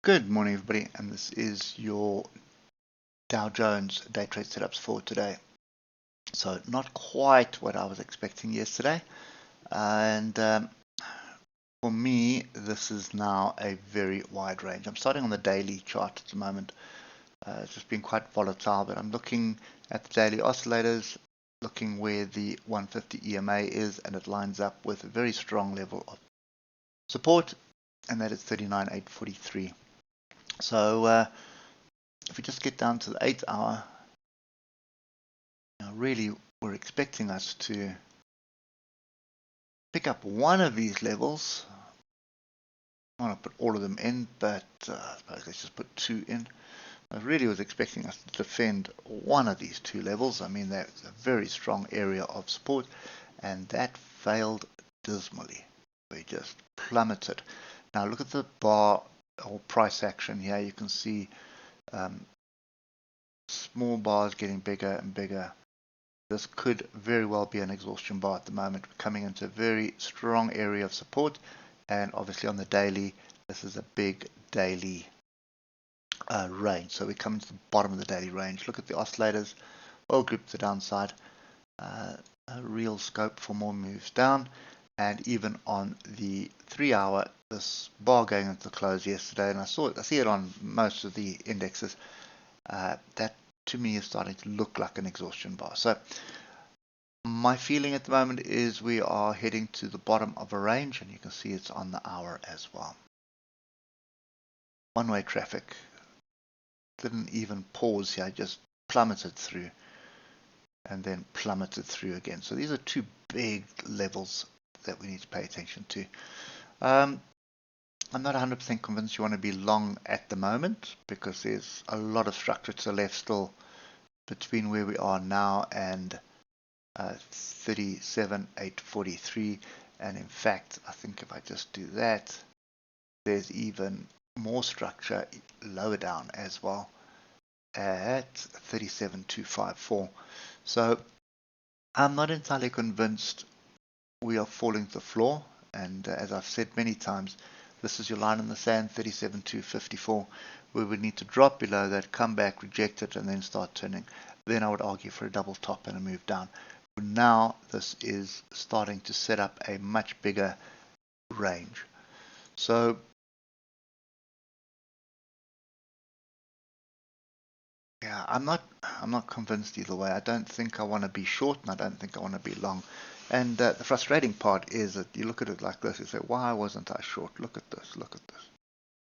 Good morning, everybody, and this is your Dow Jones day trade setups for today. So not quite what I was expecting yesterday, and for me this is now a very wide range. I'm starting on the daily chart at the moment. It's just been quite volatile, but I'm looking at the daily oscillators, looking where the 150 EMA is, and it lines up with a very strong level of support, and that is 39,843. So if we just get down to the 8 hour, really we're expecting us to pick up one of these levels. I want to put all of them in, but I suppose let's just put two in. I really was expecting us to defend one of these two levels. I mean, that's a very strong area of support, and that failed dismally. We just plummeted. Now look at the bar or price action here. You can see small bars getting bigger and bigger. This could very well be an exhaustion bar at the moment. We're coming into a very strong area of support, and obviously on the daily, this is a big daily range. So we come into the bottom of the daily range. Look at the oscillators, all grouped to the downside. A real scope for more moves down, and even on the 3 hour, this bar going into the close yesterday, and I see it on most of the indexes. That to me is starting to look like an exhaustion bar. So my feeling at the moment is we are heading to the bottom of a range, and you can see it's on the hour as well. One-way traffic didn't even pause here, just plummeted through and then plummeted through again. So these are two big levels that we need to pay attention to. I'm not 100% convinced you want to be long at the moment, because there's a lot of structure to the left still between where we are now and 37,843. And in fact, I think if I just do that, there's even more structure lower down as well at 37,254. So I'm not entirely convinced we are falling to the floor, and as I've said many times, this is your line in the sand, 37,254. We would need to drop below that, come back, reject it, and then start turning. Then I would argue for a double top and a move down. But now this is starting to set up a much bigger range. So yeah, I'm not convinced either way. I don't think I want to be short, and I don't think I want to be long. And the frustrating part is that you look at it like this, you say, why wasn't I short? Look at this, look at this.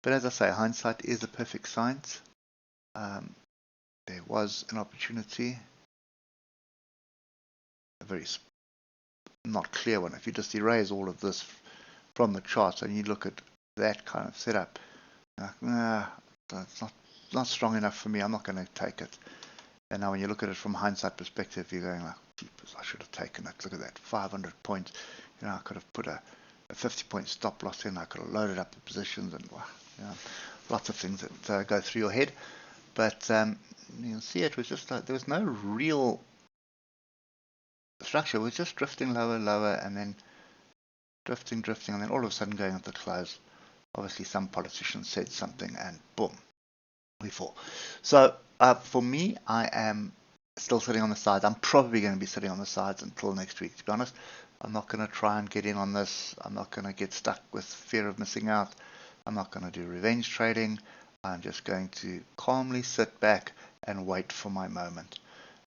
But as I say, hindsight is a perfect science. There was an opportunity, a very not clear one. If you just erase all of this from the charts and you look at that kind of setup, that's not strong enough for me. I'm not going to take it. And now when you look at it from hindsight perspective, you're going like, I should have taken it. Look at that, 500 points. I could have put a 50-point stop loss in. I could have loaded up the positions, and lots of things that go through your head. But you can see it was just like there was no real structure. It was just drifting lower, lower, and then drifting, and then all of a sudden going at the close. Obviously, some politician said something, and boom, we fall. So for me, I am still sitting on the sides. I'm probably going to be sitting on the sides until next week, to be honest. I'm not going to try and get in on this. I'm not going to get stuck with fear of missing out. I'm not going to do revenge trading. I'm just going to calmly sit back and wait for my moment.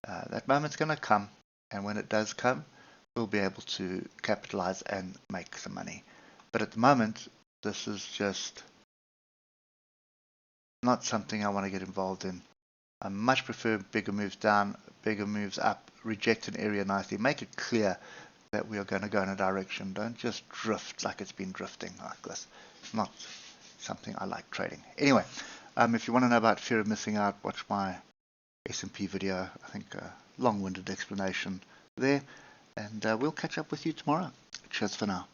That moment's going to come, and when it does come, we'll be able to capitalize and make some money. But at the moment, this is just not something I want to get involved in. I much prefer bigger moves down, bigger moves up, reject an area nicely, make it clear that we are going to go in a direction. Don't just drift like it's been drifting like this. It's not something I like trading. Anyway, if you want to know about fear of missing out, watch my S&P video. I think a long-winded explanation there, and we'll catch up with you tomorrow. Cheers for now.